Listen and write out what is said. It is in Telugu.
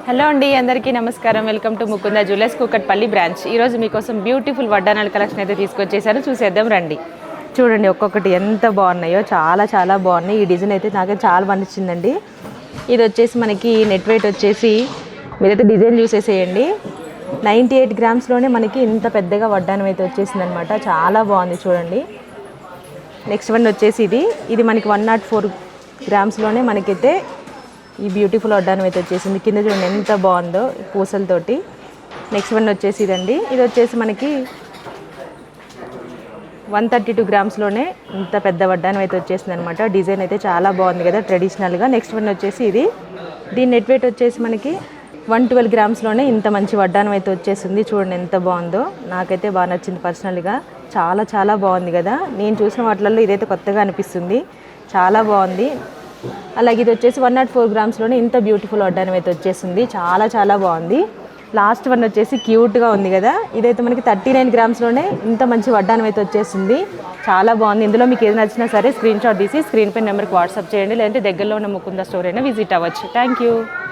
హలో అండి, అందరికీ నమస్కారం. Welcome to Mukunda jewellers Kukatpally branch. ఈరోజు మీకోసం బ్యూటిఫుల్ వడ్డానాల కలెక్షన్ అయితే తీసుకొచ్చేసాను, చూసేద్దాం రండి. చూడండి ఒక్కొక్కటి ఎంత బాగున్నాయో, చాలా చాలా బాగున్నాయి. ఈ డిజైన్ అయితే నాకైతే చాలా నచ్చిందండి. ఇది వచ్చేసి మనకి నెట్ వెయిట్ వచ్చేసి మీరైతే డిజైన్ చూసేసేయండి. 98 గ్రామ్స్లోనే మనకి ఇంత పెద్దగా వడ్డానం అయితే వచ్చేసింది అనమాట. చాలా బాగుంది చూడండి. నెక్స్ట్ వన్ వచ్చేసి ఇది మనకి 104 గ్రామ్స్లోనే మనకైతే ఈ బ్యూటిఫుల్ వడ్డానం అయితే వచ్చేసింది. కింద చూడండి ఎంత బాగుందో పూసలతోటి. నెక్స్ట్ వన్ వచ్చేసి ఇది వచ్చేసి మనకి 132 గ్రామ్స్లోనే ఇంత పెద్ద వడ్డానం అయితే వచ్చేసింది అనమాట. డిజైన్ అయితే చాలా బాగుంది కదా ట్రెడిషనల్గా. నెక్స్ట్ వన్ వచ్చేసి దీని నెట్ వెయిట్ వచ్చేసి మనకి 112 గ్రామ్స్లోనే ఇంత మంచి వడ్డానం అయితే వచ్చేసింది. చూడండి ఎంత బాగుందో, నాకైతే బాగా నచ్చింది పర్సనల్గా. చాలా చాలా బాగుంది కదా. నేను చూసిన వాటిల్లో ఇదైతే కొత్తగా అనిపిస్తుంది, చాలా బాగుంది. అలాగే ఇది వచ్చేసి 104 గ్రామ్స్లోనే ఇంత బ్యూటిఫుల్ వడ్డానం అయితే వచ్చేసింది. చాలా చాలా బాగుంది. లాస్ట్ వన్ వచ్చేసి క్యూట్గా ఉంది కదా. ఇదైతే మనకి 39 గ్రామ్స్లోనే ఇంత మంచి వడ్డానం అయితే వచ్చేసింది. చాలా బాగుంది. ఇందులో మీకు ఏది నచ్చినా సరే స్క్రీన్ షాట్ తీసి స్క్రీన్ పై నెంబర్కి వాట్సాప్ చేయండి, లేదంటే దగ్గరలో ఉన్న ముకుంద స్టోర్ అయినా విజిట్ అవ్వచ్చు. Thank you.